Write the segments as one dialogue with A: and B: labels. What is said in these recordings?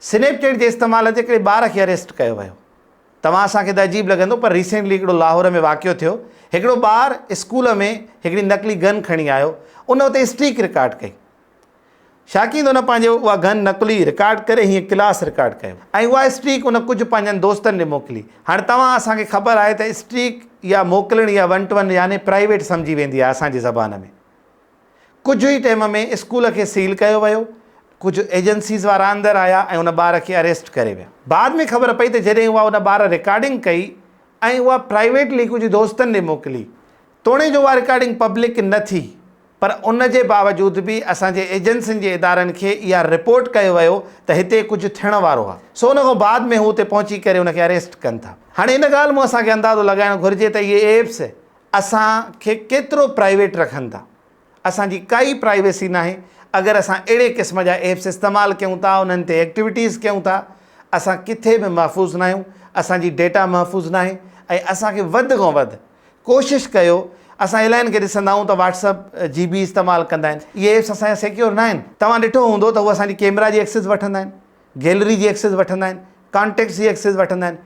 A: Snapchat के इस्तेमाल ते हिकिड़े ॿार खे अरेस्ट कयो वियो। तव्हां असांखे त अजीब लॻंदो, पर रिसेंटली हिकिड़ो लाहौर में वाक़ियो थियो। हिकिड़ो ॿार स्कूल में हिकिड़ी नकली गन खणी आयो, उन उते स्ट्रीक रिकॉर्ड कई। शाकीन उन पंहिंजो उहा गन नकली रिकॉर्ड करे हीअं क्लास रिकॉर्ड कयो ऐं उहा स्ट्रीक उन कुझु पंहिंजनि दोस्तनि ॾे मोकिली। हाणे तव्हां असांखे ख़बर आहे त स्ट्रीक या मोकिलण या 1 to 1 यानी प्राइवेट सम्झी वेंदी आहे असांजी ज़बान में। कुझु ई टाइम में स्कूल खे सील कयो वियो, कुझु एजेंसीज़ वारा अंदरि आया ऐं उन ॿार खे अरेस्ट करे विया। बाद में ख़बर पई त जॾहिं उहा उन ॿार रिकॉर्डिंग कई ऐं उहा प्राइवेटली कुझु दोस्तनि ॾे मोकिली, तोड़े जो उहा रिकॉर्डिंग पब्लिक न थी, पर उन जे बावजूद बि असांजे एजेंसियुनि जे इदारनि खे इहा रिपोर्ट कयो वियो त हिते कुझु थियण वारो आहे। सो उन खां बाद में हू हुते पहुची करे उनखे अरेस्ट कनि था। हाणे इन ॻाल्हि मां असांखे अंदाज़ो लॻाइणु घुरिजे त इहे एप्स असांखे केतिरो प्राइवेट रखनि था। असांजी काई प्राइवेसी न आहे। अगरि असां अहिड़े क़िस्म जा एप्स इस्तेमालु कयूं था, उन्हनि ते एक्टिविटीज़ कयूं था, असां किथे बि महफ़ूज़ न आहियूं, असांजी डेटा महफ़ूज़ न आहे। ऐं असांखे वधि खां वधि कोशिशि कयो। असां इलाहिनि खे ॾिसंदा आहियूं त व्हाट्सअप GB इस्तेमालु कंदा आहिनि। इहे एप्स असांजा सिक्योर न आहिनि। तव्हां ॾिठो हूंदो त उहे असांजी कैमरा जी एक्सेस वठंदा आहिनि, गैलरी जी एक्सेस वठंदा आहिनि, कॉन्टेक्ट्स जी एक्सेस वठंदा आहिनि।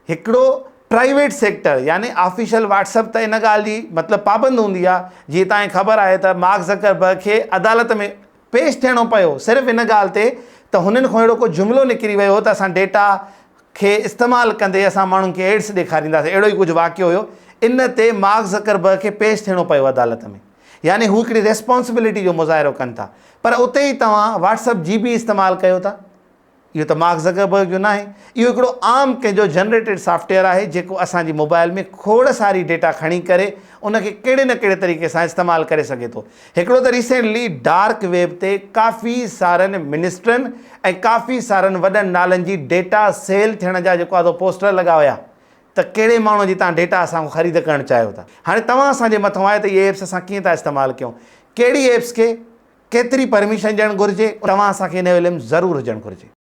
A: हिकिड़ो प्राइवेट सेक्टर यानी ऑफिशियल व्हाट्सअप त इन ॻाल्हि जी मतिलबु पाबंद हूंदी आहे। जीअं तव्हांखे ख़बर आहे त मार्क ज़करबर्ग खे अदालत में पेश थियणो पियो सिर्फ़ु इन ॻाल्हि ते त हुननि खां अहिड़ो को जुमिलो निकिरी वियो त असां डेटा खे इस्तेमालु कंदे असां माण्हुनि खे एड्स ॾेखारींदासीं। अहिड़ो ई कुझु वाक़ियो हुयो। इन ते मार्क ज़करबर्ग खे पेश थियणो पियो अदालत में। यानी हू हिकिड़ी रेस्पॉन्सिबिलिटी जो मुज़ाहिरो कनि था, पर उते ई तव्हां व्हाट्सअप GB इस्तेमालु कयो था। इहो त मार्क ज़करबर्ग जो न आहे। इहो हिकिड़ो आम कंहिंजो जनरेटेड सॉफ्टवेयर आहे जेको असांजी मोबाइल में खोड़ सारी डेटा खणी करे उनखे कहिड़े न कहिड़े तरीक़े सां इस्तेमालु करे सघे थो। हिकिड़ो त रिसेंटली डार्क वेब ते काफ़ी सारनि मिनिस्टरनि ऐं काफ़ी सारनि वॾनि नालनि जी डेटा सेल थियण जा जेको आहे पोस्टर लॻा हुया त कहिड़े माण्हू जी तव्हां डेटा असां ख़रीद करणु चाहियो था। हाणे तव्हां असांजे मथां आहे त इहे एप्स असां कीअं था इस्तेमालु कयूं, कहिड़ी एप्स खे केतिरी परमिशन ॾियणु घुरिजे, तव्हां असांखे हिन जो इल्मु ज़रूरु हुजणु घुरिजे।